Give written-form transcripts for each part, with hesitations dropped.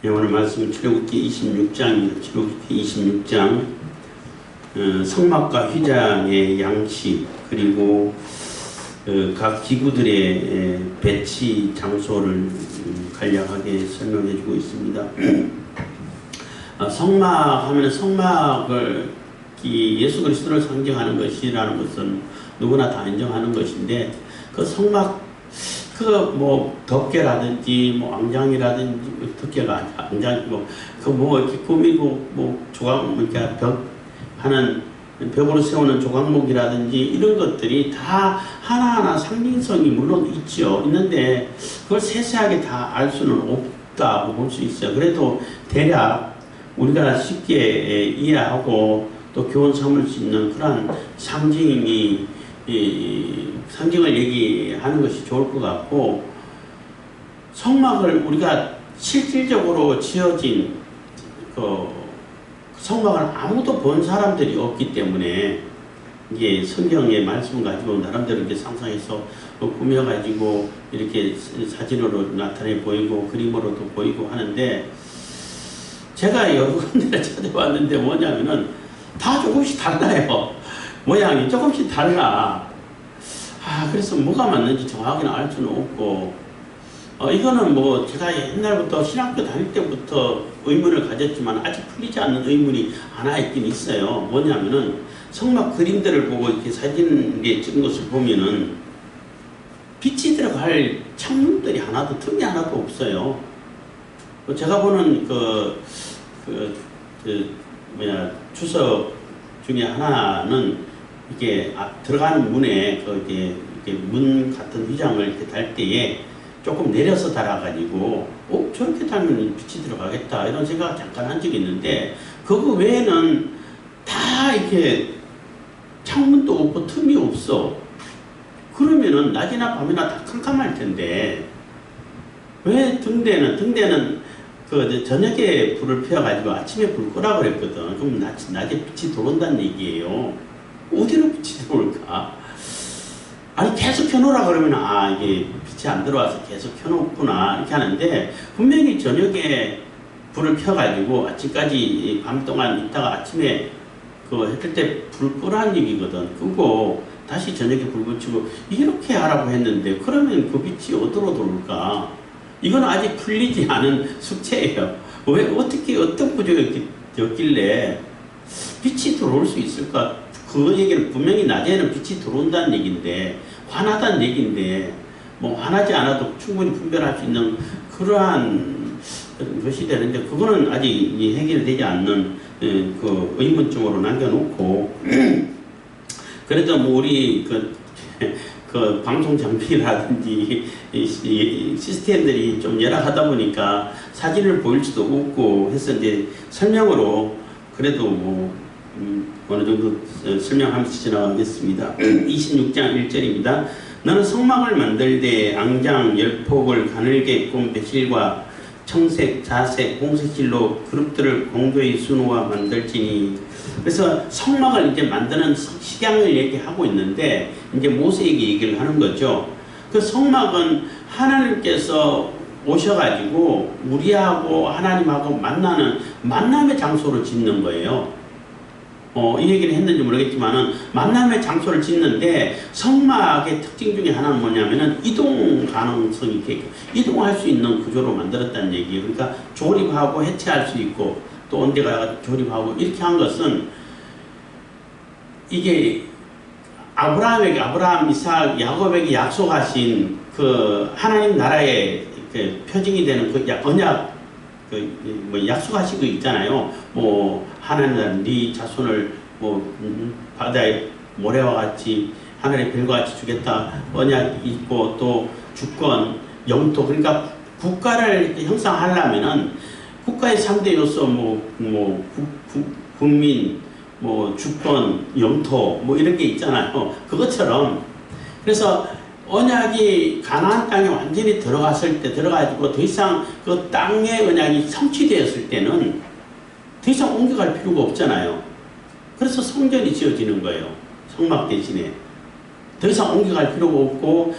네, 오늘 말씀은 출애굽기 26장입니다. 출애굽기 26장 성막과 휘장의 양식 그리고 각 기구들의 배치 장소를 간략하게 설명해 주고 있습니다. 성막 하면 성막을 예수 그리스도를 상징하는 것이라는 것은 누구나 다 인정하는 것인데 그 성막 뭐 덮개라든지 뭐 앙장이라든지 덮개가 앙장이고 이렇게 꾸미고 조각 이렇게 벽 하는 벽으로 세우는 조각목이라든지 이런 것들이 다 하나하나 상징성이 물론 있는데 그걸 세세하게 다 알 수는 없다고 볼 수 있어요. 그래도 대략 우리가 쉽게 이해하고 또 교훈 삼을 수 있는 그런 상징을 얘기하는 것이 좋을 것 같고, 성막을 우리가 실질적으로 지어진 성막을 아무도 본 사람들이 없기 때문에 이게 성경의 말씀을 가지고 나름대로 이렇게 상상해서 꾸며가지고 이렇게 사진으로 나타내 보이고 그림으로도 보이고 하는데, 제가 여러 군데를 찾아봤는데 뭐냐면은 다 조금씩 달라요. 모양이 조금씩 달라. 그래서 뭐가 맞는지 정확히는 알 수는 없고, 이거는 뭐 제가 옛날부터 신학교 다닐 때부터 의문을 가졌지만 아직 풀리지 않는 의문이 하나 있긴 있어요. 뭐냐면은 성막 그림들을 보고 이렇게 사진에 찍은 것을 보면은 빛이 들어갈 창문들이 틈이 하나도 없어요. 제가 보는 주석 중에 하나는 이게 들어가는 문에 이렇게 문 같은 휘장을 이렇게 달 때에 조금 내려서 달아가지고 저렇게 달면 빛이 들어가겠다 이런 생각 잠깐 한 적이 있는데, 그거 외에는 다 이렇게 창문도 없고 틈이 없어. 그러면은 낮이나 밤이나 다 캄캄할 텐데 왜 등대는 저녁에 불을 피워가지고 아침에 불 끄라고 그랬거든. 그럼 낮에 빛이 들어온다는 얘기예요. 어디로 빛이 들어올까? 아니 계속 켜놓으라 그러면 이게 빛이 안 들어와서 계속 켜놓구나 이렇게 하는데, 분명히 저녁에 불을 켜가지고 아침까지 밤 동안 있다가 아침에 해뜰 때 불 끄라는 얘기거든. 끄고 다시 저녁에 불 붙이고 이렇게 하라고 했는데, 그러면 그 빛이 어디로 들어올까? 이건 아직 풀리지 않은 숙제예요. 어떤 구조였길래 빛이 들어올 수 있을까? 그 얘기는 분명히 낮에는 빛이 들어온다는 얘기인데, 환하다는 얘기인데, 환하지 않아도 충분히 분별할 수 있는 그러한 것이 되는데, 그거는 아직 해결되지 않는 의문점으로 남겨놓고, 그래도 우리 방송 장비라든지 시스템들이 좀 열악하다 보니까 사진을 보일 수도 없고 해서 이제 설명으로 그래도 어느 정도 설명하면서 지나가겠습니다. 26장 1절입니다. 너는 성막을 만들되 앙장 10폭을 가늘게 꾼 배실과 청색, 자색, 홍색실로 그룹들을 공도의 수놓아 만들지니. 그래서 성막을 이제 만드는 식양을 얘기하고 있는데, 이제 모세에게 얘기를 하는 거죠. 그 성막은 하나님께서 오셔가지고 우리하고 하나님하고 만나는 만남의 장소로 짓는 거예요. 이 얘기를 했는지 모르겠지만은 만남의 장소를 짓는데, 성막의 특징 중에 하나는 뭐냐면은 이동 가능성이 있게 이동할 수 있는 구조로 만들었다는 얘기예요. 그러니까 조립하고 해체할 수 있고 또 언제 가서 조립하고 이렇게 한 것은, 이게 아브라함, 이삭, 야곱에게 약속하신 하나님 나라의 표징이 되는 언약, 약속하신 거 있잖아요. 하나님 네 자손을 바다의 모래와 같이 하늘의 별과 같이 주겠다 언약이 있고, 또 주권, 영토, 그러니까 국가를 형성하려면은 국가의 3대 요소 국민, 주권, 영토 이런 게 있잖아요. 그것처럼, 그래서 언약이 가나안 땅에 완전히 들어가지고 더 이상 그 땅의 언약이 성취되었을 때는 더 이상 옮겨갈 필요가 없잖아요. 그래서 성전이 지어지는 거예요. 성막 대신에. 더 이상 옮겨갈 필요가 없고,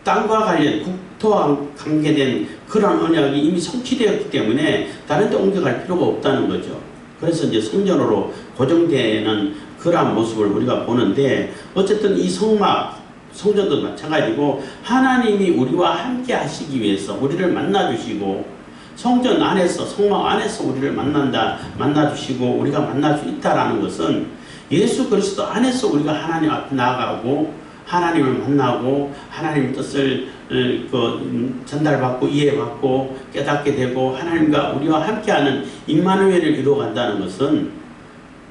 땅과 관련, 국토와 관계된 그러한 언약이 이미 성취되었기 때문에 다른 데 옮겨갈 필요가 없다는 거죠. 그래서 이제 성전으로 고정되는 그러한 모습을 우리가 보는데, 어쨌든 이 성전도 마찬가지고 하나님이 우리와 함께 하시기 위해서 우리를 만나주시고, 성전 안에서, 성막 안에서 우리를 만나주시고 우리가 만날 수 있다라는 것은 예수 그리스도 안에서 우리가 하나님 앞에 나아가고 하나님을 만나고 하나님의 뜻을 전달받고 이해받고 깨닫게 되고 하나님과 우리와 함께하는 임마누엘을 이루어간다는 것은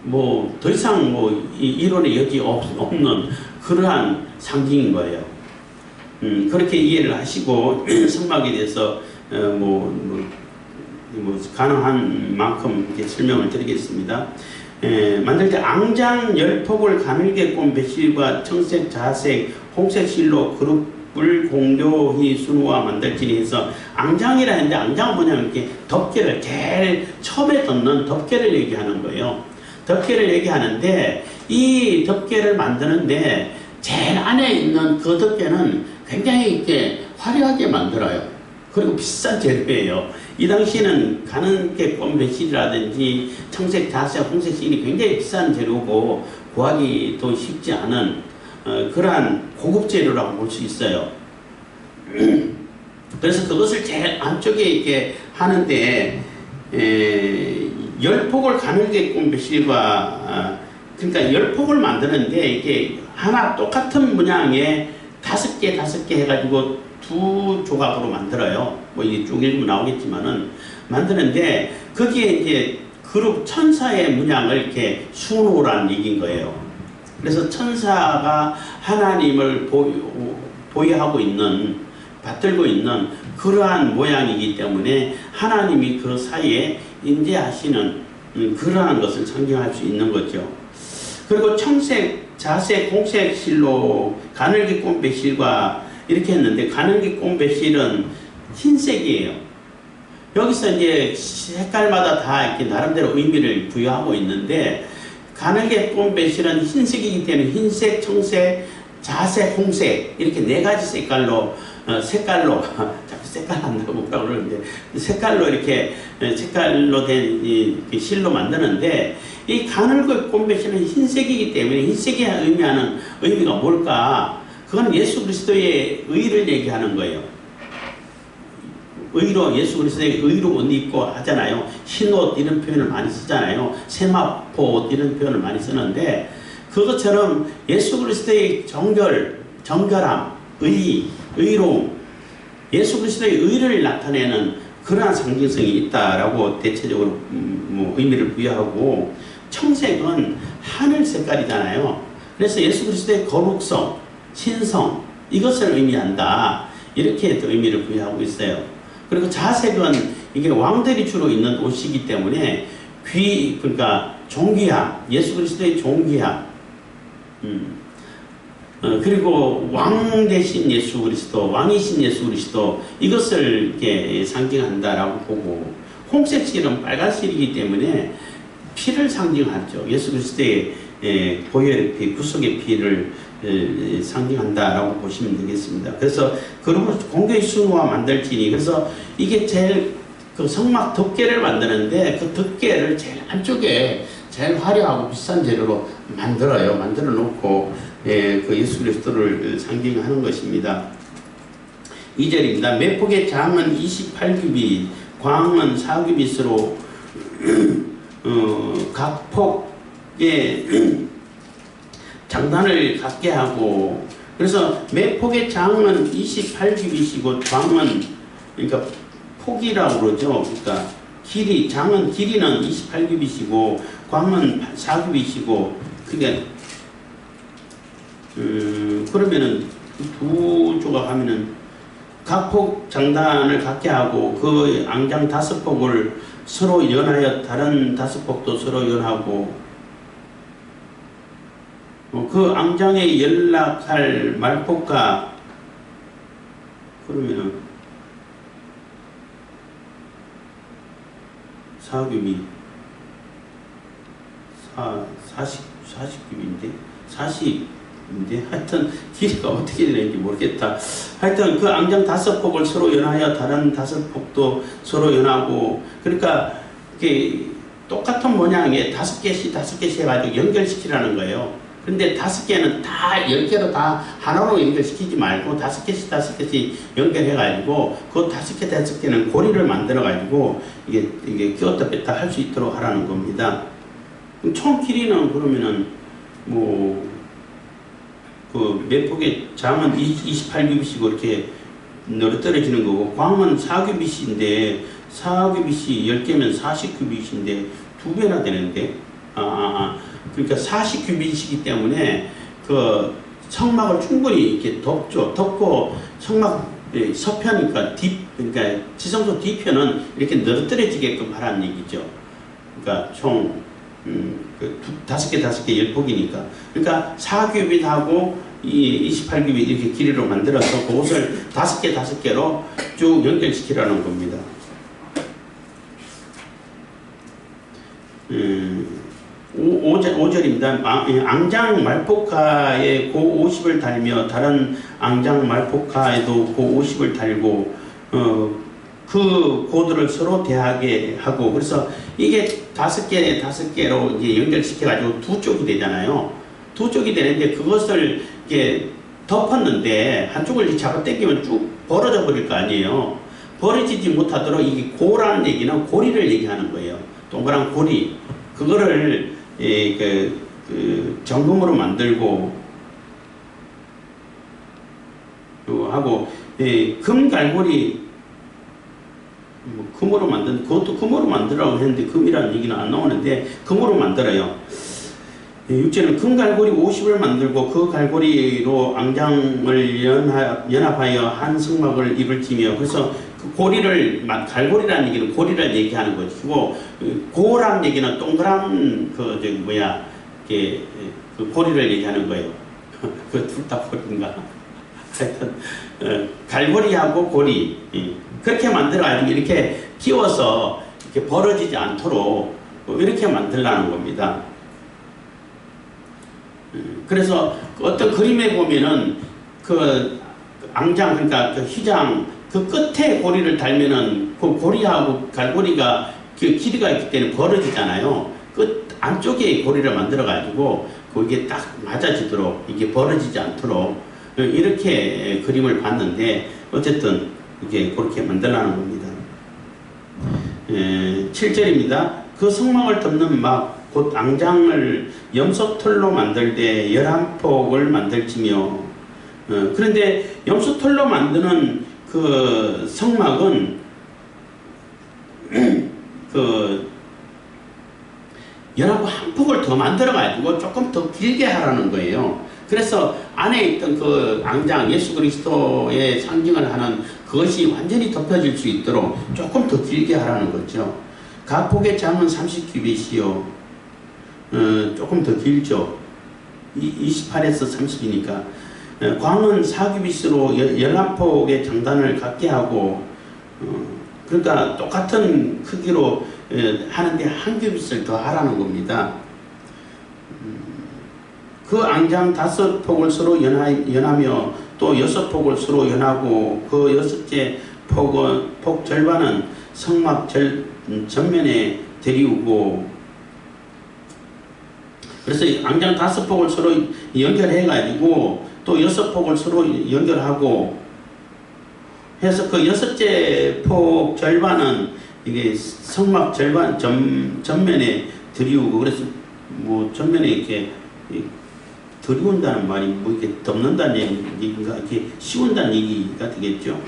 뭐 더 이상 뭐 이론의 여지 없는 그러한 상징인 거예요. 그렇게 이해를 하시고 성막에 대해서 가능한 만큼 이렇게 설명을 드리겠습니다. 만들 때 앙장 열폭을 가늘게 꼰 배실과 청색, 자색, 홍색 실로 그룹을 공조히 순우와 만들지니 해서 앙장이라 했는데, 앙장은 뭐냐면 이렇게 덮개를 제일 처음에 덮는 덮개를 얘기하는 거예요. 덮개를 얘기하는데, 이 덮개를 만드는데 제일 안에 있는 그 덮개는 굉장히 이렇게 화려하게 만들어요. 그리고 비싼 재료예요. 이 당시에는 가는게 꼰 배실이라든지 청색, 자색, 홍색 실이 굉장히 비싼 재료고 구하기도 쉽지 않은 그러한 고급 재료라고 볼 수 있어요. 그래서 그것을 제일 안쪽에 이렇게 하는데 열폭을 가늘게 꼰 배실과 그러니까 열폭을 만드는데 이게 하나 똑같은 문양의 5개 해가지고 2 조각으로 만들어요. 뭐 이게 쭉 읽으면 나오겠지만은 만드는데, 거기에 이제 그룹 천사의 문양을 이렇게 수놓으라는 얘기인 거예요. 그래서 천사가 하나님을 보유하고 있는, 받들고 있는 그러한 모양이기 때문에 하나님이 그 사이에 임재하시는 그러한 것을 상징할 수 있는 거죠. 그리고 청색, 자색, 홍색 실로 가늘게 꼰 배실과 이렇게 했는데, 가늘게 꼰 배실은 흰색이에요. 여기서 이제 색깔마다 다 이렇게 나름대로 의미를 부여하고 있는데, 가늘게 꼰 배실은 흰색이기 때문에 흰색, 청색, 자색, 홍색 이렇게 4가지 색깔로 자꾸 색깔 한다고 뭐라고 그러는데, 색깔로 이렇게 색깔로 된 이 실로 만드는데, 이 가늘게 꼰 배실은 흰색이기 때문에 흰색이 의미하는 의미가 뭘까? 그건 예수 그리스도의 의를 얘기하는 거예요. 의로, 예수 그리스도의 의로 옷 입고 하잖아요. 흰옷 이런 표현을 많이 쓰잖아요. 세마포 옷 이런 표현을 많이 쓰는데, 그것처럼 예수 그리스도의 정결함, 의로움, 예수 그리스도의 의를 나타내는 그러한 상징성이 있다라고 대체적으로 의미를 부여하고, 청색은 하늘 색깔이잖아요. 그래서 예수 그리스도의 거룩성, 신성, 이것을 의미한다, 이렇게 또 의미를 부여하고 있어요. 그리고 자색은 이게 왕들이 주로 입는 옷이기 때문에 그러니까 존귀함, 예수 그리스도의 존귀함, 그리고 왕 대신 예수 그리스도, 왕이신 예수 그리스도, 이것을 이렇게 상징한다라고 보고, 홍색 실은 빨간 실이기 때문에 피를 상징하죠. 예수 그리스도의 보혈의 피, 구속의 피를 상징한다라고 보시면 되겠습니다. 그래서 그러므로 공교의 순우와 만들지니, 그래서 이게 제일 그 성막 덮개를 만드는데, 그 덮개를 제일 안쪽에 제일 화려하고 비싼 재료로 만들어요. 만들어 놓고 그 예수 그리스도를 상징하는 것입니다. 2절입니다. 매폭의 장은 28규빗, 광은 4규빗으로 각 폭에 장단을 갖게 하고, 그래서 매폭의 장은 28규빗이고 광은, 그러니까 폭이라고 그러죠. 그러니까 장은 길이는 28규빗이고 광은 4규빗이고, 그게 그러면은 2 조각 하면은 각 폭 장단을 갖게 하고, 그 앙장 5폭을 서로 연하여 다른 5폭도 서로 연하고, 그 앙장에 연락할 말폭과, 그러면은 4규빗 40규빗인데 40 하여튼 길이가 어떻게 되는지 모르겠다. 하여튼 그 앙장 5폭을 서로 연하여 다른 5폭도 서로 연하고, 그러니까 이게 똑같은 모양에 5개씩 해가지고 연결시키라는 거예요. 근데 5개는 다 10개로 다 하나로 연결시키지 말고 5개씩 연결해가지고 그 5개는 고리를 만들어가지고 이게 끼웠다 뺐다 할 수 있도록 하라는 겁니다. 그럼 총 길이는 그러면은 그 몇 폭의 장은 28규빗이고 이렇게 떨어지는 거고, 광은 4규빗인데 4규빗이 10개면 40규빗인데 2배나 되는데, 그러니까 40규빗이기 때문에 그 성막을 충분히 이렇게 덮고 성막 서편이니까 그러니까 지성소 뒤편은 이렇게 늘어뜨려지게끔 하라는 얘기죠. 그러니까 총 5개 10폭이니까, 그러니까 4규빗하고 이 28규빗 이렇게 길이로 만들어서 그것을 5개로 쭉 연결시키라는 겁니다. 5절입니다. 앙장 말포카에 고 50을 달며 다른 앙장 말포카에도 고 50을 달고 그 고도를 서로 대하게 하고, 그래서 이게 5개로 이제 연결시켜가지고 2쪽이 되잖아요. 2쪽이 되는데 그것을 이렇게 덮었는데 한쪽을 잡아 당기면 쭉 벌어져 버릴 거 아니에요. 벌어지지 못하도록 이게 고라는 얘기는 고리를 얘기하는 거예요. 동그란 고리. 그거를 정금으로 만들고 하고, 금갈고리 금으로 만든, 그것도 금으로 만들라고 했는데 금이라는 얘기는 안 나오는데 금으로 만들어요. 6절은 금갈고리 50을 만들고 그 갈고리로 앙장을 연합하여 한 성막을 이룰지며, 그래서 그 고리를, 갈고리라는 얘기는 고리를 얘기하는 것이고, 고라는 얘기는 동그란 그 고리를 얘기하는 거예요. 그 둘 다 고리인가? 하여튼 갈고리하고 고리, 그렇게 만들어가지고 이렇게 끼워서 이렇게 벌어지지 않도록 이렇게 만들라는 겁니다. 그래서 어떤 그림에 보면은 그 앙장, 그러니까 그 휘장 그 끝에 고리를 달면은 그 고리하고 갈고리가 그 길이가 있기 때문에 벌어지잖아요. 끝 안쪽에 고리를 만들어 가지고 그게 딱 맞아지도록, 이게 벌어지지 않도록 이렇게 그림을 봤는데, 어쨌든 이게 그렇게 만들라는 겁니다. 7절입니다. 그 성막을 덮는 막 곧 앙장을 염소털로 만들되 11폭을 만들지며, 그런데 염소털로 만드는 그 성막은 그 11폭 한 폭을 더 만들어 가지고 조금 더 길게 하라는 거예요. 그래서 안에 있던 그 앙장, 예수 그리스도의 상징을 하는 그것이 완전히 덮여질 수 있도록 조금 더 길게 하라는 거죠. 각 폭의 장은 30규빗이요. 조금 더 길죠. 28에서 30이니까. 광은 4규빗으로 11폭의 장단을 갖게 하고, 그러니까 똑같은 크기로 하는데 한 규빗을 더 하라는 겁니다. 그 앙장 5폭을 서로 연하며 또 6폭을 서로 연하고, 그 6째 폭 절반은 성막 전면에 데리우고, 그래서 앙장 5폭을 서로 연결해 가지고 또 6폭을 서로 연결하고 해서 그 6째 폭 절반은 이게 성막 절반 전면에 들이우고, 그래서 뭐 전면에 이렇게 들이운다는 말이 뭐 이렇게 덮는다는 얘기인가, 이렇게 씌운다는 얘기가 되겠죠.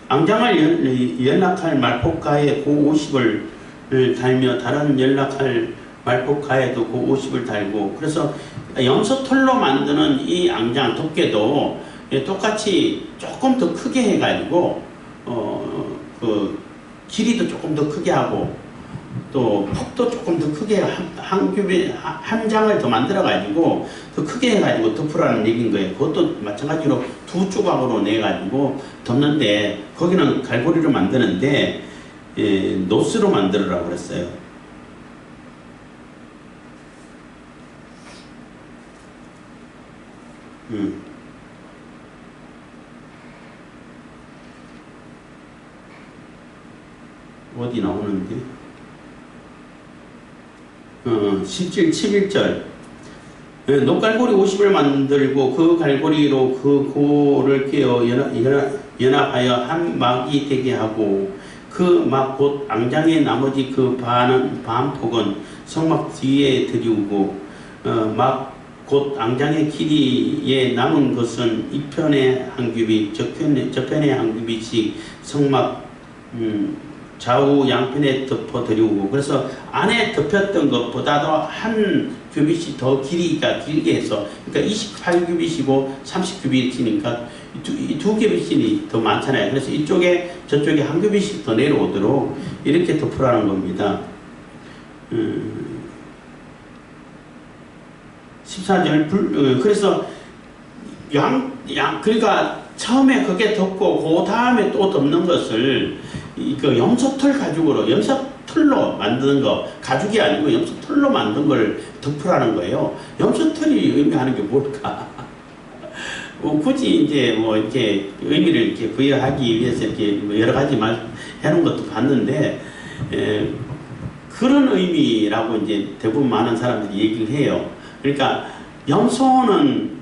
앙장을 연락할 말폭가에 고 50을 달며 다른 연락할 말폭가에도 고 50을 달고, 그래서 염소털로 만드는 이 앙장 덮개도 똑같이 조금 더 크게 해가지고 그 길이도 조금 더 크게 하고 또 폭도 조금 더 크게 한 장을 더 만들어 가지고 더 크게 해가지고 덮으라는 얘기인 거예요. 그것도 마찬가지로 2조각으로 내 가지고 덮는데, 거기는 갈고리로 만드는데 노스로 만들으라고 그랬어요. 어디 나오는데? 17, 11절. 녹갈고리 50을 만들고 그 갈고리로 그 고를 깨어 연합하여 한 막이 되게 하고 그 막 곧 앙장의 나머지 그 반폭은 성막 뒤에 들이우고 막 곧 앙장의 길이에 남은 것은 이편의 한 규빗 저편의 한 규빗씩 성막 좌우 양편에 덮어 드리우고, 그래서 안에 덮였던 것보다도 한 규빗이 더 길이가 길게 해서, 그러니까 28규빗이고 30규빗이니까 두 규빗이 더 많잖아요. 그래서 이쪽에 저쪽에 한 규빗씩 더 내려오도록 이렇게 덮으라는 겁니다. 14절 그래서 그러니까 처음에 그게 덮고 그 다음에 또 덮는 것을 그 염소털 가죽으로, 염소털로 만드는 거, 가죽이 아니고 염소털로 만든 걸 덮으라는 거예요. 염소털이 의미하는 게 뭘까? 굳이 이제 뭐 이렇게 의미를 이렇게 부여하기 위해서 이렇게 여러 가지 말 해놓은 것도 봤는데, 그런 의미라고 이제 대부분 많은 사람들이 얘기를 해요. 그러니까 염소는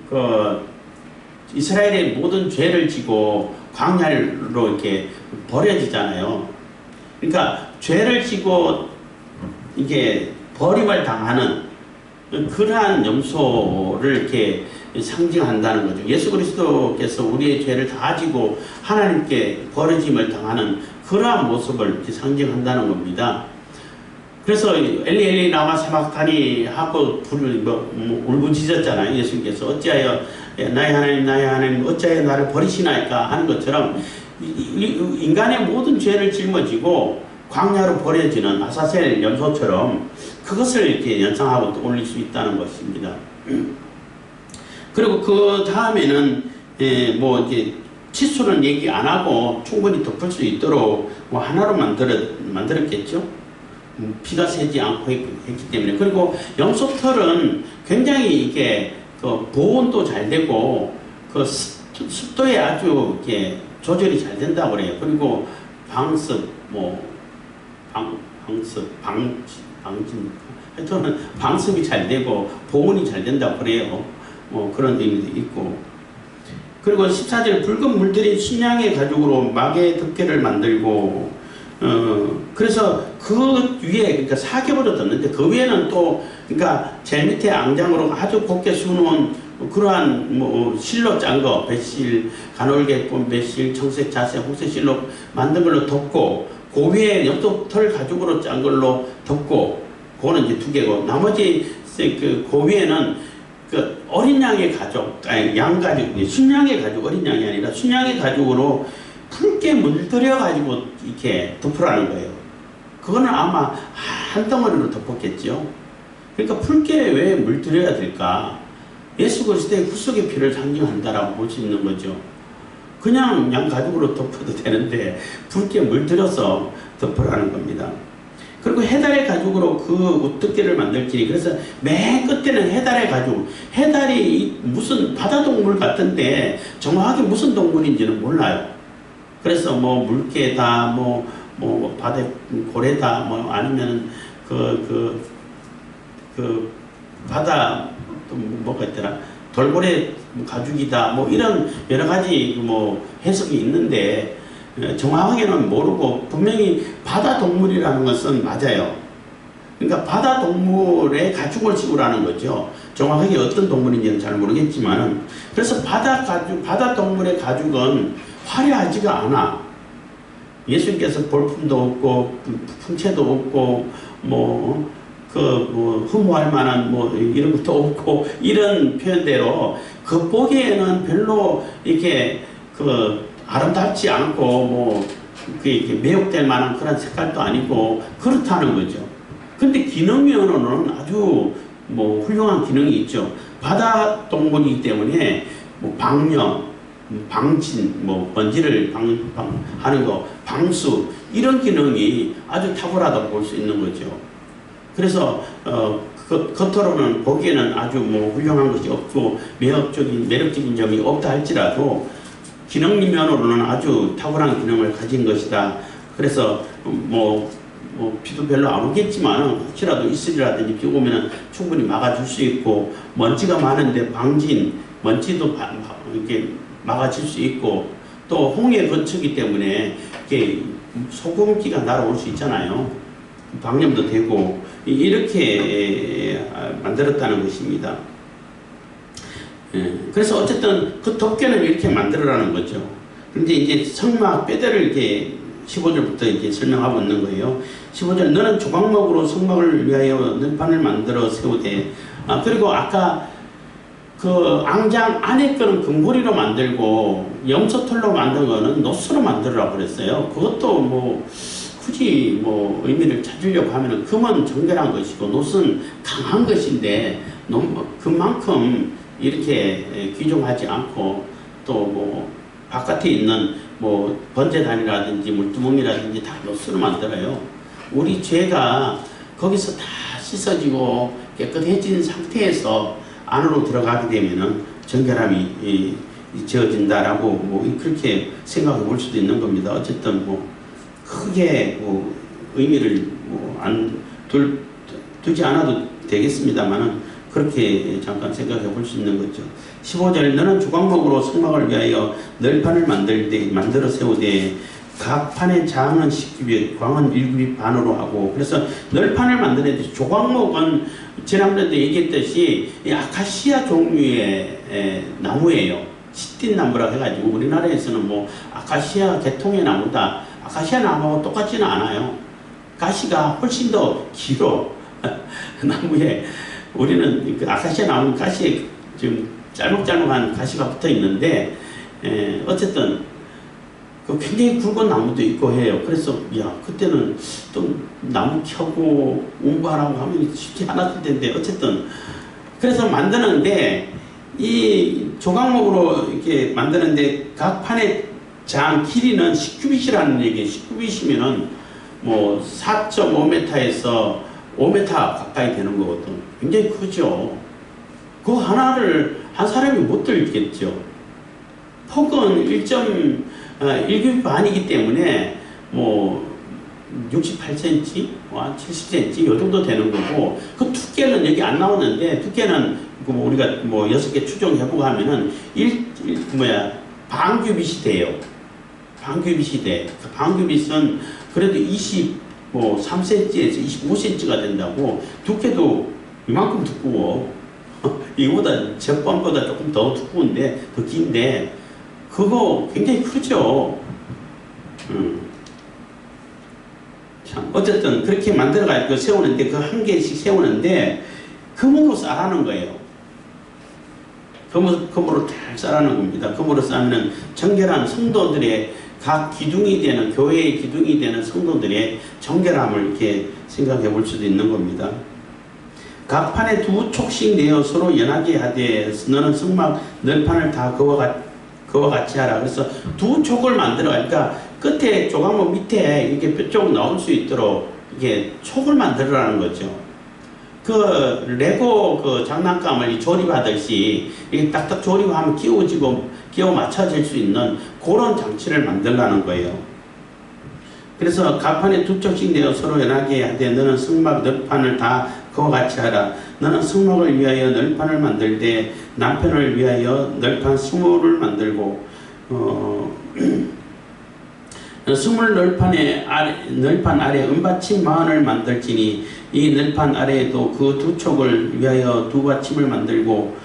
이스라엘의 모든 죄를 지고 광야로 이렇게 버려지잖아요. 그러니까 죄를 지고 이게 버림을 당하는 그러한 염소를 이렇게 상징한다는 거죠. 예수 그리스도께서 우리의 죄를 다 지고 하나님께 버려짐을 당하는 그러한 모습을 이렇게 상징한다는 겁니다. 그래서 엘리 엘리 라마 사박타니 하고 불을 울부짖었잖아요. 예수님께서 어찌하여 나의 하나님 어찌하여 나를 버리시나이까 하는 것처럼 인간의 모든 죄를 짊어지고 광야로 버려지는 아사셀 염소처럼 그것을 이렇게 연상하고 또 올릴 수 있다는 것입니다. 그리고 그 다음에는 뭐 이제 치수는 얘기 안 하고 충분히 덮을 수 있도록 뭐 하나로 만들었겠죠. 피가 새지 않고 했기 때문에. 그리고 염소털은 굉장히 이게 보온도 잘 되고 그 습도에 아주 이렇게 조절이 잘 된다고 그래요. 그리고 방습, 하여튼 방습이 잘 되고 보온이 잘 된다고 그래요. 뭐 그런 의미도 있고. 그리고 14절 붉은 물들인 순양의 가죽으로 막의 덮개를 만들고, 그래서 그 위에, 그러니까 사겹으로 덮는데 그 위에는 또, 그러니까 제일 밑에 앙장으로 아주 곱게 수놓은 그러한 뭐 실로 짠 거, 배실, 간올개뿐 배실, 청색, 자색, 홍색 실로 만든 걸로 덮고, 그 위에 염소털 가죽으로 짠 걸로 덮고, 그거는 이제 두 개고, 나머지 그 위에는 그 어린 양의 가죽, 아니 양 가죽, 순양의 가죽, 어린 양이 아니라 순양의 가죽으로 붉게 물들여 가지고 이렇게 덮으라는 거예요. 그거는 아마 한 덩어리로 덮었겠죠. 그러니까 붉게 왜 물들여야 될까? 예수 그리스도의 구속의 피를 상징한다라고 볼 수 있는 거죠. 그냥 양 가죽으로 덮어도 되는데 붉게 물들여서 덮으라는 겁니다. 그리고 해달의 가죽으로 그 우뚝개를 만들지니, 그래서 맨 끝에는 해달의 가죽, 해달이 무슨 바다동물 같은데 정확하게 무슨 동물인지는 몰라요. 그래서 뭐 물개다, 뭐 바다 고래다, 뭐 아니면 그 바다 또 뭐가 있더라, 돌고래 가죽이다, 뭐 이런 여러 가지 뭐 해석이 있는데 정확하게는 모르고, 분명히 바다 동물이라는 것은 맞아요. 그러니까 바다 동물의 가죽을 씌우라는 거죠. 정확하게 어떤 동물인지는 잘 모르겠지만, 그래서 바다 동물의 가죽은 화려하지가 않아. 예수님께서 볼품도 없고 풍채도 없고 흠모할 만한 이런 것도 없고, 이런 표현대로 그 보기에는 별로 이렇게 아름답지 않고 이렇게 매혹될 만한 그런 색깔도 아니고 그렇다는 거죠. 근데 기능면으로는 아주 훌륭한 기능이 있죠. 바다 동물이기 때문에 방역, 방진, 먼지를 하는 거, 방수, 이런 기능이 아주 탁월하다고 볼 수 있는 거죠. 그래서 겉으로는 보기에는 아주 뭐 훌륭한 것이 없고 매력적인 점이 없다 할지라도 기능 면으로는 아주 탁월한 기능을 가진 것이다. 그래서 뭐 비도 별로 안 오겠지만 혹시라도 이슬이라든지 비 오면은 충분히 막아줄 수 있고, 먼지가 많은데 먼지도 이렇게 막아줄 수 있고, 또 홍해 근처이기 때문에 이렇게 소금기가 날아올 수 있잖아요. 방염도 되고, 이렇게 만들었다는 것입니다. 그래서 어쨌든 그 덮개는 이렇게 만들어라는 거죠. 그런데 이제 성막 뼈대를 이렇게 15절부터 이렇게 설명하고 있는 거예요. 15절, 너는 조각목으로 성막을 위하여 늘판을 만들어 세우되. 그리고 아까 그 앙장 안에 거는 금고리로 만들고 염소털로 만든 거는 노스로 만들으라고 그랬어요. 그것도 뭐 굳이 뭐 의미를 찾으려고 하면은 금은 정결한 것이고 노스는 강한 것인데 그만큼 이렇게 귀중하지 않고, 또 뭐 바깥에 있는 뭐 번제단이라든지 물두멍이라든지 다 노스로 만들어요. 우리 죄가 거기서 다 씻어지고 깨끗해진 상태에서 안으로 들어가게 되면은 정결함이 지어진다라고 뭐 그렇게 생각해 볼 수도 있는 겁니다. 어쨌든 뭐 크게 뭐 의미를 뭐 두지 않아도 되겠습니다만은 그렇게 잠깐 생각해 볼 수 있는 거죠. 15절, 너는 조각목으로 성막을 위하여 널판을 만들어 세우되 각 판의 장은 10규빗, 광은 1규빗 반으로 하고. 그래서 널판을 만드는데 조각목은 지난번에도 얘기했듯이 이 아카시아 종류의 나무예요. 시틴 나무라고 해가지고 우리나라에서는 뭐 아카시아 계통의 나무다, 아카시아 나무하고 똑같지는 않아요. 가시가 훨씬 더 길어. 나무에 우리는 그 아카시아 나무 가시에 좀 짤목짤목한 가시가 붙어 있는데, 어쨌든 그 굉장히 굵은 나무도 있고 해요. 그래서 그때는 좀 나무 켜고 운반하고 하면 쉽지 않았을 텐데, 어쨌든 그래서 만드는데 이 조각목으로 이렇게 만드는데 각 판의 장 길이는 10규빗이라는 얘기예요. 10규빗이면은 뭐 4.5m에서 5m 가까이 되는 거거든. 굉장히 크죠. 그 하나를 한 사람이 못 들겠죠. 폭은 1규빗 반이기 때문에 뭐 68cm, 70cm 이 정도 되는 거고, 그 두께는 여기 안 나오는데, 두께는 뭐 우리가 뭐 6개 추정해보고 하면은 반규빗이 돼요. 반규빗이 돼. 그 반규빗은 그래도 23cm에서 25cm가 된다고. 두께도 이만큼 두꺼워. 이거보다 제법보다 조금 더 두꺼운데, 더 긴데, 그거 굉장히 크죠. 참, 어쨌든 그렇게 만들어가지고 세우는데, 그 한 개씩 세우는데 금으로 싸라는 거예요. 금으로 잘 싸라는 겁니다. 금으로 싸면 정결한 성도들의 각 기둥이 되는, 교회의 기둥이 되는 성도들의 정결함을 이렇게 생각해 볼 수도 있는 겁니다. 각 판에 2촉씩 내어 서로 연하게 하되 너는 성막 널판을 다 그와 같이 하라. 그래서 2촉을 만들어, 그러니까 끝에 조각목 밑에 이렇게 뼈쪽 나올 수 있도록 이게 촉을 만들어라는 거죠. 그 레고 그 장난감을 조립하듯이 이렇게 딱딱 조립하면 끼워 맞춰질 수 있는 그런 장치를 만들라는 거예요. 그래서 각 판에 2촉씩 내어 서로 연하게 하되 너는 성막 널판을 다 그와 같이 하라. 너는 성막을 위하여 널판을 만들되 남편을 위하여 널판 20을 만들고, 스물 널판 아래 은받침 40을 만들지니 이 널판 아래에도 그 2촉을 위하여 2받침을 만들고,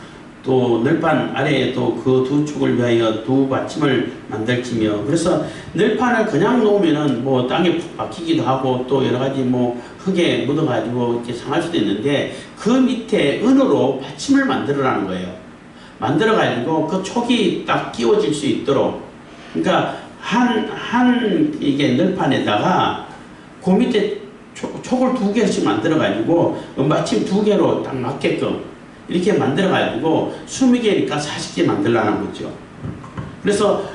또 널판 아래에도 그 2촉을 위하여 2받침을 만들지며. 그래서 널판을 그냥 놓으면은 뭐 땅에 푹 박히기도 하고 또 여러 가지 뭐 흙에 묻어가지고 이렇게 상할 수도 있는데, 그 밑에 은으로 받침을 만들어라는 거예요. 만들어가지고 그 촉이 딱 끼워질 수 있도록. 그러니까 이게 널판에다가 그 밑에 촉을 2개씩 만들어가지고 은받침 2개로 딱 맞게끔 이렇게 만들어가지고 20개니까 40개 만들라는 거죠. 그래서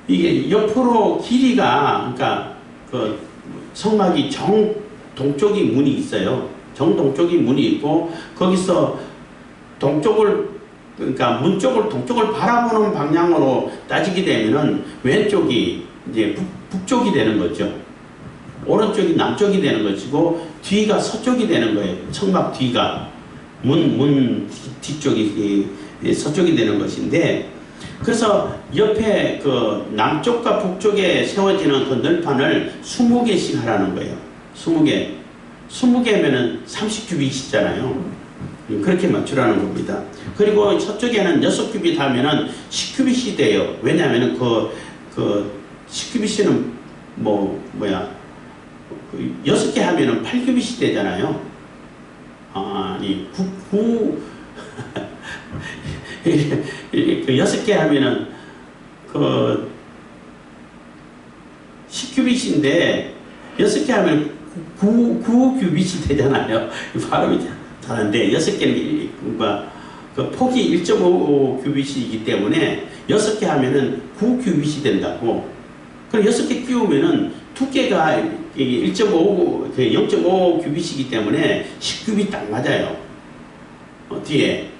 이게 옆으로 길이가, 그러니까 그 성막이 동쪽이 문이 있어요. 정동쪽이 문이 있고 거기서 동쪽을 그러니까 문 쪽을 동쪽을 바라보는 방향으로 따지게 되면은 왼쪽이 이제 북쪽이 되는 거죠. 오른쪽이 남쪽이 되는 것이고 뒤가 서쪽이 되는 거예요. 청막 뒤가 문 뒤쪽이 서쪽이 되는 것인데 그래서 옆에 그 남쪽과 북쪽에 세워지는 그 널판을 20개씩 하라는 거예요. 20개. 20개면은 30규빗이잖아요. 그렇게 맞추라는 겁니다. 그리고 서쪽에는 6규빗 하면은 10규빗이 돼요. 왜냐하면 그 10규빗은 뭐야 6개 하면은 8규빗이 되잖아요. 아니 6개 하면은 그 10규빗인데 6개 하면 9규빗이 되잖아요. 발음이 잘하는데 6개는 그 폭이 1.5규빗이기 때문에 6개 하면은 9규빗이 된다고. 그럼 6개 끼우면은 두께가 0.5규빗이기 때문에 10규빗 딱 맞아요. 뒤에.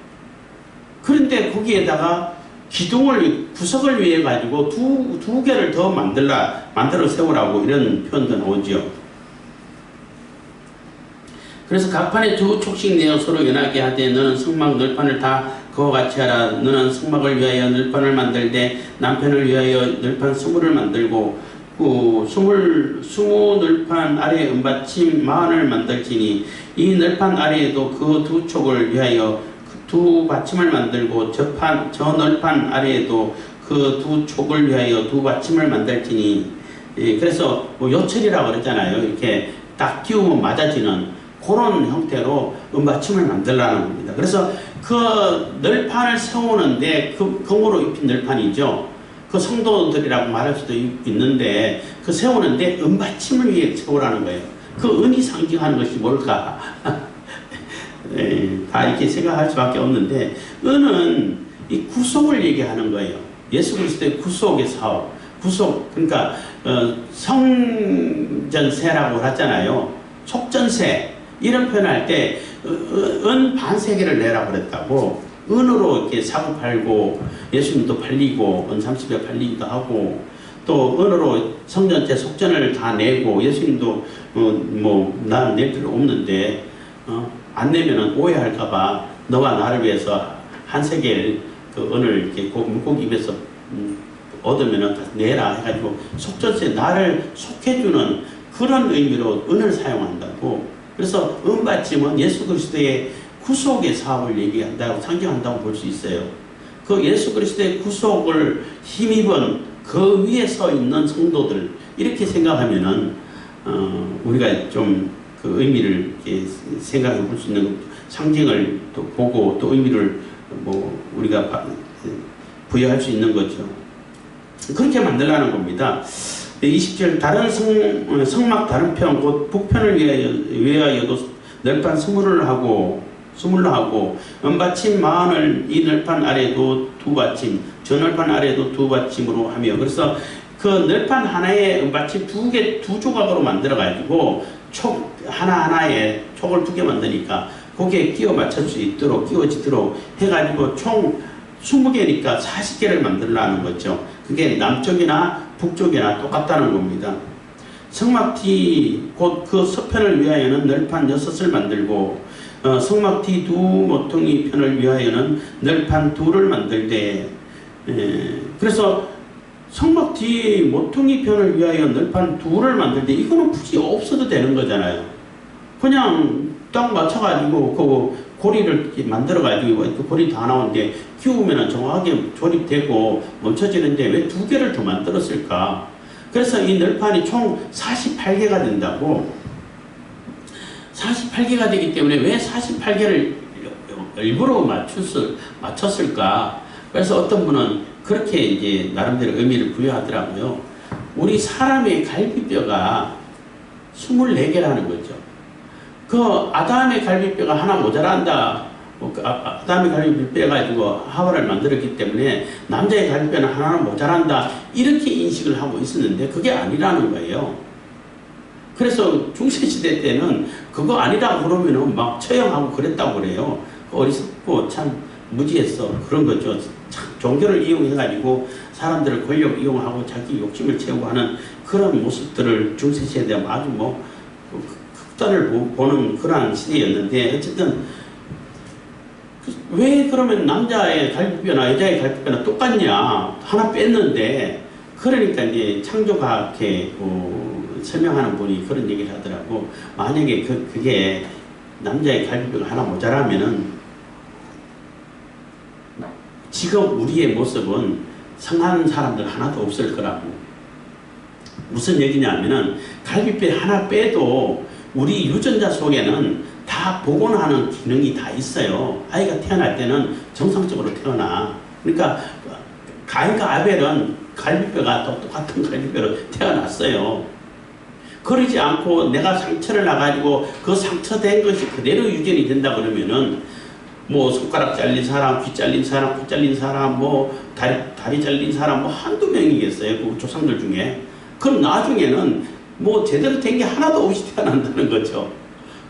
그런데 거기에다가 기둥을 구석을 위해 가지고 두 개를 더 만들어 세우라고 이런 표현도 나오죠. 그래서 각 판에 2촉씩 내어 서로 연하게 하되 너는 성막 널판을 다 그와 같이 하라. 너는 성막을 위하여 널판을 만들되 남편을 위하여 널판 20을 만들고 20 널판 아래 은받침 40을 만들지니 이 널판 아래에도 그 2촉을 위하여 두 받침을 만들고 저 널판 아래에도 그 2촉을 위하여 두 받침을 만들지니 그래서 요철이라고 그랬잖아요. 이렇게 딱 끼우면 맞아지는 그런 형태로 은받침을 만들라는 겁니다. 그래서 그 널판을 세우는데 그 금으로 입힌 널판이죠. 그 성도들이라고 말할 수도 있는데 그 세우는데 은받침을 위해 세우라는 거예요. 그 은이 상징하는 것이 뭘까? 다 이렇게 생각할 수밖에 없는데 은은 이 구속을 얘기하는 거예요. 예수 그리스도의 구속의 사업. 구속 그러니까 성전세라고 하잖아요. 속전세 이런 표현할 때 은 반세계를 내라고 그랬다고. 은으로 이렇게 사고 팔고 예수님도 팔리고 은 30에 팔리기도 하고 또 은으로 성전세 속전을 다 내고 예수님도 나는 낼 필요 없는데 안 내면은 오해할까봐 너와 나를 위해서 한 세겔 그 은을 이렇게 물고기 입에서 얻으면은 내라 해가지고 속전세 나를 속해주는 그런 의미로 은을 사용한다고. 그래서 은받침은 예수 그리스도의 구속의 사업을 얘기한다고 상징한다고 볼 수 있어요. 그 예수 그리스도의 구속을 힘입은 그 위에 서 있는 성도들 이렇게 생각하면은 우리가 좀 그 의미를 이렇게 생각해 볼 수 있는 상징을 또 보고 또 의미를 우리가 부여할 수 있는 거죠. 그렇게 만들라는 겁니다. 20절 다른 성막 다른 편 곧 북편을 위하여도 널판 20을 하고 은받침 40을 이 널판 아래도 2받침 저 널판 아래도 2받침으로 하며 그래서 그 널판 하나에 은받침 2 조각으로 만들어 가지고 촉 하나하나에 촉을 2개 만드니까 거기에 끼워 맞출 수 있도록 끼워지도록 해가지고 총 20개니까 40개를 만들라는 거죠. 그게 남쪽이나 북쪽이나 똑같다는 겁니다. 성막 뒤 곧 그 서편을 위하여는 널판 6을 만들고 성막 뒤 2 모퉁이 편을 위하여는 널판 2를 만들되 그래서 성막 뒤 모퉁이 편을 위하여 널판 2를 만들되 이거는 굳이 없어도 되는 거잖아요. 그냥 딱 맞춰가지고 그 고리를 만들어가지고 그 고리 다 나오는데 끼우면 정확하게 조립되고 멈춰지는데 왜 2개를 더 만들었을까? 그래서 이 널판이 총 48개가 된다고. 48개가 되기 때문에 왜 48개를 일부러 맞췄을까? 그래서 어떤 분은 그렇게 이제 나름대로 의미를 부여하더라고요. 우리 사람의 갈비뼈가 24개라는 거죠. 그 아담의 갈비뼈가 하나 모자란다. 아담의 갈비뼈 빼가지고 하와를 만들었기 때문에 남자의 갈비뼈는 하나는 모자란다. 이렇게 인식을 하고 있었는데 그게 아니라는 거예요. 그래서 중세시대 때는 그거 아니라고 그러면은 막 처형하고 그랬다고 그래요. 어리석고 참 무지했어. 그런 거죠. 참 종교를 이용해가지고 사람들을 권력 이용하고 자기 욕심을 채우고 하는 그런 모습들을 중세시대에 아주 뭐 극단을 보는 그러한 시대였는데, 어쨌든 왜 그러면 남자의 갈비뼈나 여자의 갈비뼈나 똑같냐, 하나 뺐는데. 그러니까 이제 창조과학회 설명하는 분이 그런 얘기를 하더라고. 만약에 그게 남자의 갈비뼈가 하나 모자라면은 지금 우리의 모습은 성한 사람들 하나도 없을 거라고. 무슨 얘기냐면은 갈비뼈 하나 빼도 우리 유전자 속에는 다 복원하는 기능이 다 있어요. 아이가 태어날 때는 정상적으로 태어나. 그러니까 가인과 아벨은 갈비뼈가 똑같은 갈비뼈로 태어났어요. 그러지 않고 내가 상처를 나가지고 그 상처된 것이 그대로 유전이 된다 그러면은 뭐 손가락 잘린 사람, 귀 잘린 사람, 코 잘린 사람, 뭐 다리 잘린 사람 뭐 한두 명이겠어요. 그 조상들 중에. 그럼 나중에는 뭐 제대로 된 게 하나도 없이 태어난다는 거죠.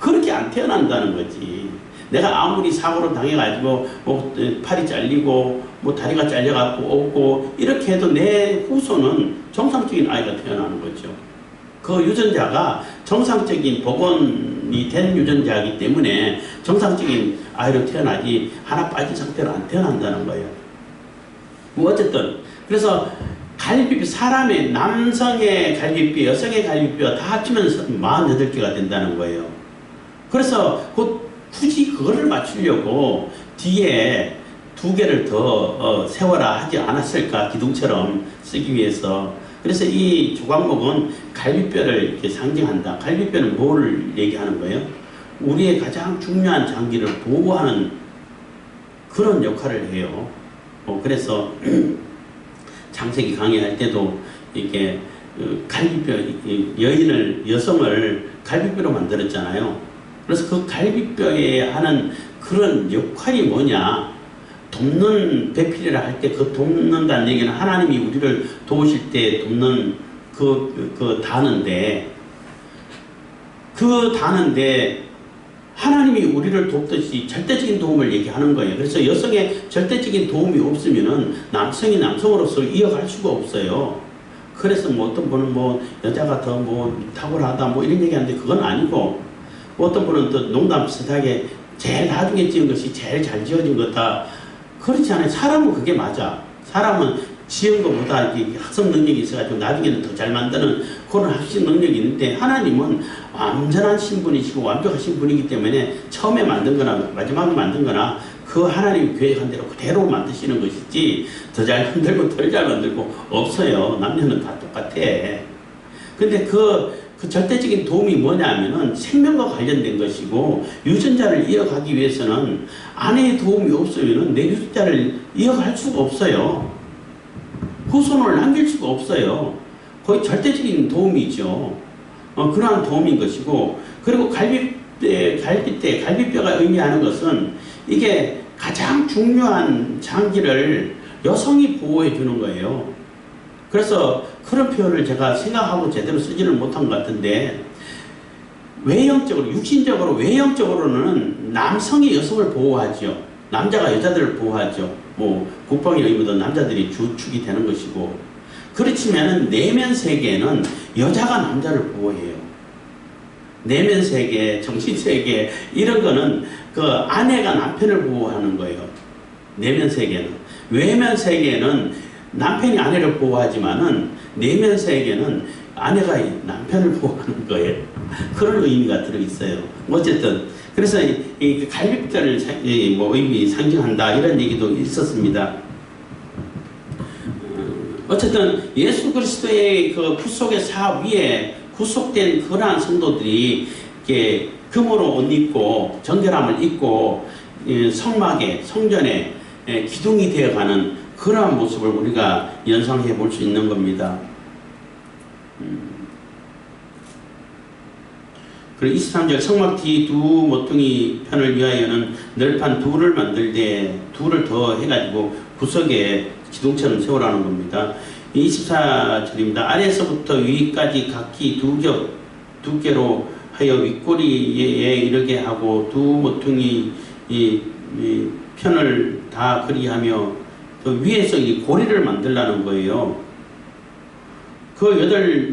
그렇게 안 태어난다는 거지. 내가 아무리 사고를 당해가지고 뭐 팔이 잘리고 뭐 다리가 잘려갖고 없고 이렇게 해도 내 후손은 정상적인 아이가 태어나는 거죠. 그 유전자가 정상적인 복원이 된 유전자이기 때문에 정상적인 아이로 태어나지 하나 빠진 상태로 안 태어난다는 거예요. 뭐 어쨌든 그래서 갈비뼈, 사람의 남성의 갈비뼈, 여성의 갈비뼈 다 합치면 48개가 된다는 거예요. 그래서 굳이 그거를 맞추려고 뒤에 2개를 더 세워라 하지 않았을까, 기둥처럼 쓰기 위해서. 그래서 이 조각목은 갈비뼈를 이렇게 상징한다. 갈비뼈는 뭘 얘기하는 거예요? 우리의 가장 중요한 장기를 보호하는 그런 역할을 해요. 그래서 창세기 강의할 때도 이렇게 갈비뼈, 여성을 갈비뼈로 만들었잖아요. 그래서 그 갈비뼈에 하는 그런 역할이 뭐냐, 돕는 배필이라 할 때 그 돕는다는 얘기는 하나님이 우리를 도우실 때 돕는 그 단어인데, 그 단어인데 하나님이 우리를 돕듯이 절대적인 도움을 얘기하는 거예요. 그래서 여성의 절대적인 도움이 없으면은 남성이 남성으로서 이어갈 수가 없어요. 그래서 뭐 어떤 분은 뭐 여자가 더 뭐 탁월하다 뭐 이런 얘기하는데 그건 아니고, 어떤 분은 또 농담 비슷하게 제일 나중에 지은 것이 제일 잘 지어진 거다. 그렇지 않아요. 사람은 그게 맞아. 사람은 지은 것보다 학습 능력이 있어가지고 나중에는 더 잘 만드는 그런 학습 능력이 있는데, 하나님은 완전한 신분이시고 완벽하신 분이기 때문에 처음에 만든 거나 마지막에 만든 거나 그 하나님이 계획한 대로 그대로 만드시는 것이지 더 잘 만들고 덜 잘 만들고 없어요. 남녀는 다 똑같아. 근데 그 절대적인 도움이 뭐냐면은 생명과 관련된 것이고, 유전자를 이어가기 위해서는 아내의 도움이 없으면은 내 유전자를 이어갈 수가 없어요. 후손을 남길 수가 없어요. 거의 절대적인 도움이죠. 그러한 도움인 것이고, 그리고 갈비뼈가 의미하는 것은 이게 가장 중요한 장기를 여성이 보호해 주는 거예요. 그래서 그런 표현을 제가 생각하고 제대로 쓰지는 못한 것 같은데, 외형적으로, 육신적으로, 외형적으로는 남성이 여성을 보호하죠. 남자가 여자들을 보호하죠. 뭐 국방의 의무도 남자들이 주축이 되는 것이고, 그렇지만은 내면 세계에는 여자가 남자를 보호해요. 내면 세계, 정신 세계 이런 거는 그 아내가 남편을 보호하는 거예요. 내면 세계는. 외면 세계는 남편이 아내를 보호하지만은 내면 세계는 아내가 남편을 보호하는 거예요. 그런 의미가 들어있어요. 어쨌든 그래서 이 갈비뼈를 뭐 의미 상징한다 이런 얘기도 있었습니다. 어쨌든 예수 그리스도의 그 구속의 사업 위에 구속된 그러한 성도들이 이렇게 금으로 옷 입고 정결함을 입고 성막에 성전에 기둥이 되어가는 그러한 모습을 우리가 연상해 볼 수 있는 겁니다. 그리고 23절 성막 뒤 두 모퉁이 편을 위하여는 널판 둘을 만들되 둘을 더 해가지고 구석에 기둥처럼 세우라는 겁니다. 24절입니다. 아래에서부터 위까지 각기 2겹 두께로 하여 윗꼬리에 이르게 하고 두 모퉁이 이 편을 다 그리하며 그 위에서 이 고리를 만들라는 거예요. 그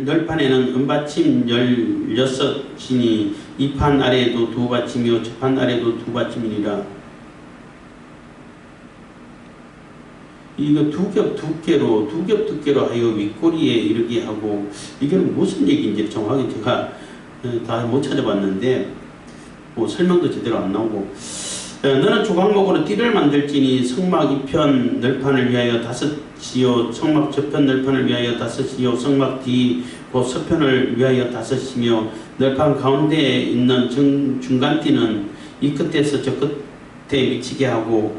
8널판에는 은받침 16이니 이 판 아래에도 2받침이요 저 판 아래에도 2받침이니라. 이거 두 겹 두께로 하여 윗꼬리에 이르게 하고, 이게 무슨 얘기인지 정확히 제가 다 못 찾아봤는데 뭐 설명도 제대로 안 나오고, 너는 조각목으로 띠를 만들지니 성막 이편 널판을 위하여 5이요 성막 저편 널판을 위하여 5이요 성막 뒤 그 서편을 위하여 5이며 널판 가운데에 있는 중간 띠는 이 끝에서 저 끝에 미치게 하고,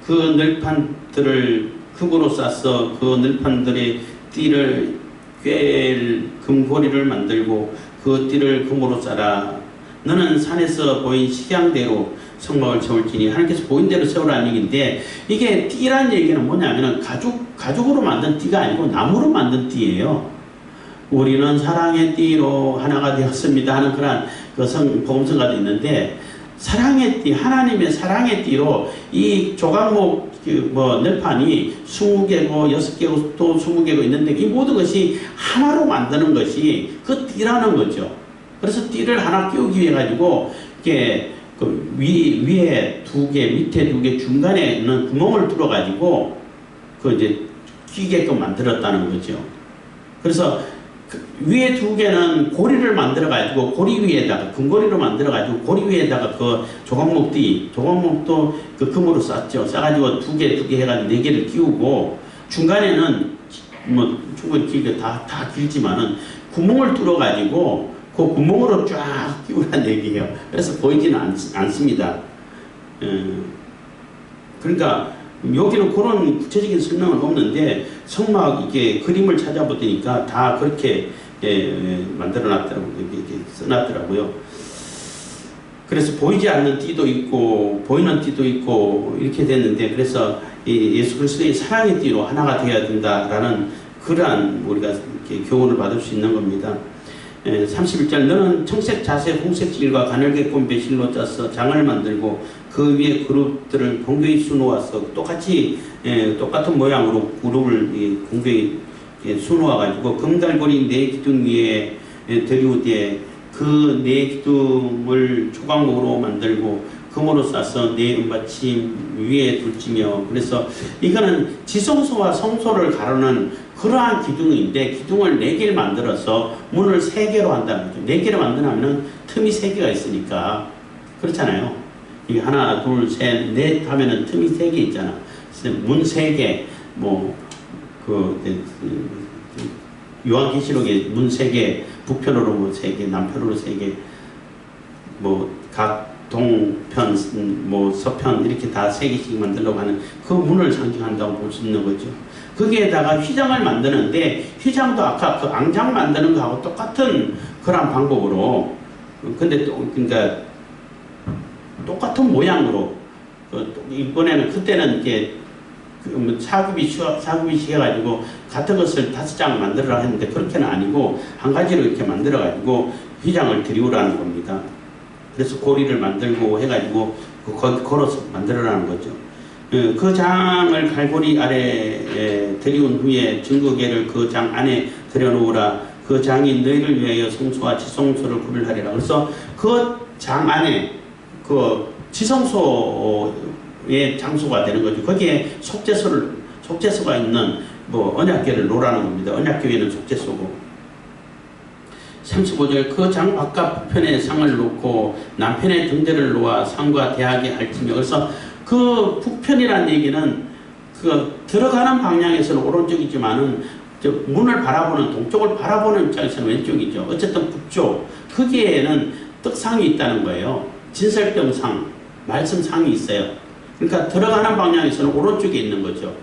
그 널판들을 금으로 싸서 그 널판들의 띠를 꿰 금고리를 만들고 그 띠를 금으로 싸라. 너는 산에서 보인 식양대로 성막을 세울지니, 하나님께서 보인 대로 세우라는 얘기인데, 이게 띠라는 얘기는 뭐냐면 가죽으로 만든 띠가 아니고 나무로 만든 띠예요. 우리는 사랑의 띠로 하나가 되었습니다 하는 그런 그 복음서가 있는데, 사랑의 띠, 하나님의 사랑의 띠로 이 조각목 널판이 20개고 6개고 또 20개고 있는데, 이 모든 것이 하나로 만드는 것이 그 띠라는 거죠. 그래서 띠를 하나 끼우기 위해 가지고 이게 그 위에 2개, 밑에 2개, 중간에 있는 구멍을 뚫어 가지고 그 이제 끼게끔 만들었다는 거죠. 그래서 위에 2개는 고리를 만들어 가지고 고리 위에다가 금고리로 만들어 가지고 고리 위에다가 그 조각목도 그 금으로 쌌죠. 싸가지고 2개 해가지고 4개를 끼우고, 중간에는 뭐 충분히 길게 다 길지만은 구멍을 뚫어 가지고 그 구멍으로 쫙 끼우라는 얘기예요. 그래서 보이지는 않습니다. 그러니까 여기는 그런 구체적인 설명은 없는데, 성막 이게 그림을 찾아보니까 다 그렇게 만들어놨더라고요. 이렇게 써놨더라고요. 그래서 보이지 않는 띠도 있고 보이는 띠도 있고 이렇게 됐는데, 그래서 예수 그리스도의 사랑의 띠로 하나가 되어야 된다라는 그러한 우리가 이렇게 교훈을 받을 수 있는 겁니다. 31절, 너는 청색 자색 홍색 질과 가늘게 꼰 배실로 짜서 장을 만들고 그 위에 그룹들을 공교히 수놓아서 똑같은 모양으로 그룹을 공교히 수놓아 가지고 금달고리 4기둥 위에 들이우되 그 4기둥을 조각목으로 만들고 금으로 싸서 4은받침 위에 둘지며. 그래서 이거는 지성소와 성소를 가르는 그러한 기둥인데, 기둥을 4개를 만들어서 문을 3개로 한다는 거죠. 4개를 만들면 틈이 3개가 있으니까. 그렇잖아요. 이게 하나, 둘, 셋, 넷 하면은 틈이 3개 있잖아. 문 3개, 요한계시록에 문 3개, 북편으로 뭐 3개, 남편으로 3개, 각 동편, 서편 이렇게 다 3개씩 만들려고 하는 그 문을 상징한다고 볼 수 있는 거죠. 거기에다가 휘장을 만드는데, 휘장도 아까 그 앙장 만드는 거하고 똑같은 그런 방법으로, 근데 그러니까 똑같은 모양으로, 이번에는 그때는 이게 사급이 시켜가지고 같은 것을 5장 만들어라 했는데, 그렇게는 아니고 한 가지로 이렇게 만들어가지고 휘장을 들이우라는 겁니다. 그래서 고리를 만들고 해가지고 걸어서 만들어라는 거죠. 그 장을 갈고리 아래에 들이운 후에 증거계를 그 장 안에 들여놓으라. 그 장이 너희를 위하여 성소와 지성소를 구별하리라. 그래서 그 장 안에 그 지성소의 장소가 되는 거죠. 거기에 속죄소가 있는 언약궤를 놓으라는 겁니다. 언약궤에는 속죄소고. 35절, 그 장 바깥 편에 상을 놓고 남편의 등대를 놓아 상과 대하게 할지며. 그래서 그 북편이라는 얘기는 그 들어가는 방향에서는 오른쪽이지만은 문을 바라보는, 동쪽을 바라보는 입장에서는 왼쪽이죠. 어쨌든 북쪽, 거기에는 떡상이 있다는 거예요. 진설병상, 말씀상이 있어요. 그러니까 들어가는 방향에서는 오른쪽에 있는 거죠.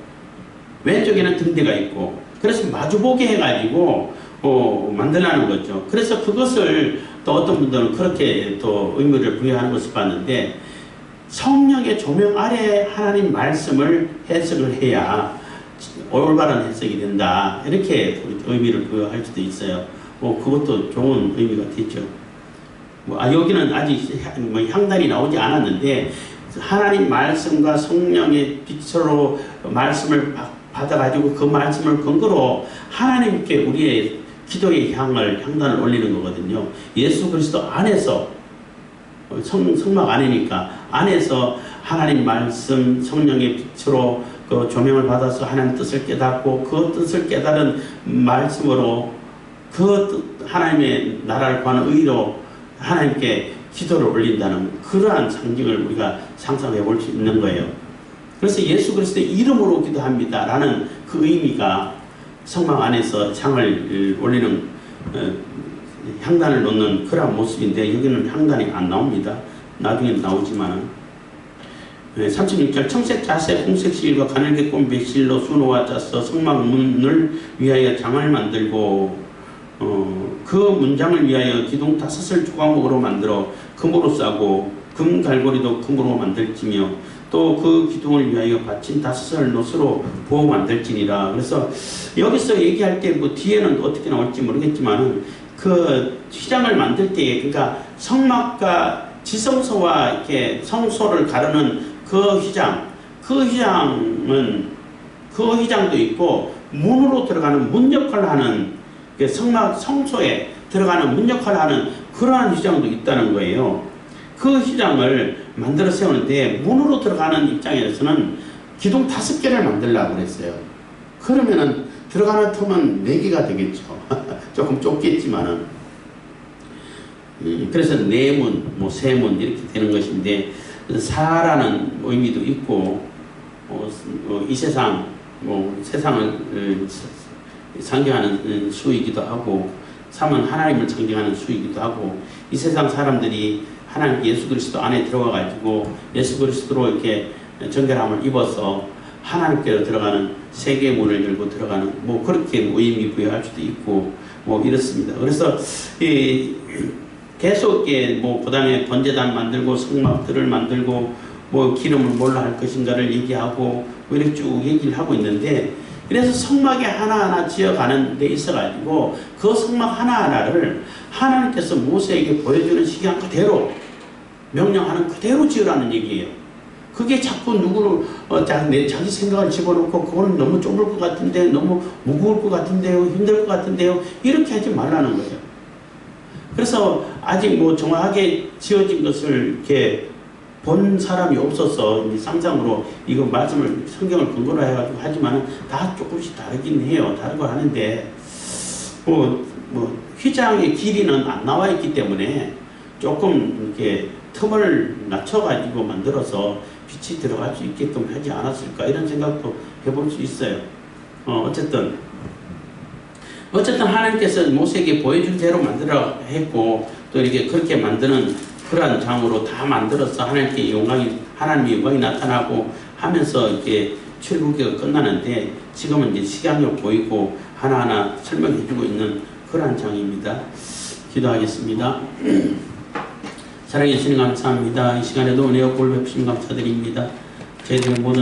왼쪽에는 등대가 있고, 그래서 마주보게 해가지고 만들라는 거죠. 그래서 그것을 또 어떤 분들은 그렇게 또 의미를 부여하는 것을 봤는데, 성령의 조명 아래 하나님 말씀을 해석을 해야 올바른 해석이 된다, 이렇게 의미를 부여할 수도 있어요. 그것도 좋은 의미가 되죠. 여기는 아직 향단이 나오지 않았는데 하나님 말씀과 성령의 빛으로 말씀을 받아가지고 그 말씀을 근거로 하나님께 우리의 기도의 향단을 올리는 거거든요. 예수 그리스도 안에서 성막 안이니까 안에서 하나님 말씀 성령의 빛으로 그 조명을 받아서 하나님 뜻을 깨닫고 그 뜻을 깨달은 말씀으로 그 하나님의 나라를 구하는 의로 하나님께 기도를 올린다는 그러한 상징을 우리가 상상해 볼 수 있는 거예요. 그래서 예수 그리스도의 이름으로 기도합니다 라는 그 의미가 성막 안에서 향을 올리는 향단을 놓는 그런 모습인데 여기는 향단이 안 나옵니다. 나중에 나오지만 36절 청색 자색 홍색 실과 가늘게 꼰 백실로 수놓아 짜서 성막 문을 위하여 장을 만들고 그 문장을 위하여 기둥 5을 조각목으로 만들어 금으로 싸고 금 갈고리도 금으로 만들지며 또 그 기둥을 위하여 받침 5을 노스로 부어 만들지니라. 그래서 여기서 얘기할 때 뒤에는 어떻게 나올지 모르겠지만 그 휘장을 만들 때에 그러니까 성막과 지성소와 이렇게 성소를 가르는 그 휘장도 있고 문으로 들어가는 문 역할을 하는 성막 성소에 들어가는 문 역할을 하는 그러한 휘장도 있다는 거예요. 그 휘장을 만들어 세우는데 문으로 들어가는 입장에서는 기둥 5개를 만들려고 그랬어요. 그러면은 들어가는 틈은 4개가 되겠죠. 조금 좁겠지만은. 그래서 4문, 3문 이렇게 되는 것인데 사라는 의미도 있고 이 세상, 세상을 상징하는 수이기도 하고 3은 하나님을 상징하는 수이기도 하고 이 세상 사람들이 하나님 예수 그리스도 안에 들어가 가지고 예수 그리스도로 이렇게 정결함을 입어서 하나님께로 들어가는 세계의 문을 열고 들어가는 그렇게 의미 부여할 수도 있고 이렇습니다. 그래서 계속 그다음에 번제단 만들고 성막들을 만들고 기름을 뭘로 할 것인가를 얘기하고 이렇게 쭉 얘기를 하고 있는데 그래서 성막에 하나하나 지어가는 데 있어가지고 그 성막 하나하나를 하나님께서 모세에게 보여주는 시간 그대로 명령하는 그대로 지으라는 얘기예요. 그게 자꾸 누구를 자기 생각을 집어넣고 그거는 너무 좁을 것 같은데 너무 무거울 것 같은데요 힘들 것 같은데요 이렇게 하지 말라는 거예요. 그래서 아직 정확하게 지어진 것을 이렇게 본 사람이 없어서 상상으로 이거 말씀을 성경을 근거로 해가지고 하지만 다 조금씩 다르긴 해요. 다르고 하는데 휘장의 길이는 안 나와 있기 때문에 조금 이렇게 틈을 낮춰가지고 만들어서 빛이 들어갈 수 있게끔 하지 않았을까 이런 생각도 해볼 수 있어요. 어쨌든 하나님께서 모세에게 보여준 대로 만들어 했고 또 이렇게 그렇게 만드는 그러한 장으로 다 만들어서 하나님께 하나님의 영광이 나타나고 하면서 이렇게 출애굽기가 끝나는데 지금은 이제 시간을 보이고 하나하나 설명해주고 있는 그러한 장입니다. 기도하겠습니다. 사랑해 주시니 감사합니다. 이 시간에도 은혜와 볼 베푸심 감사드립니다. 저희들 모든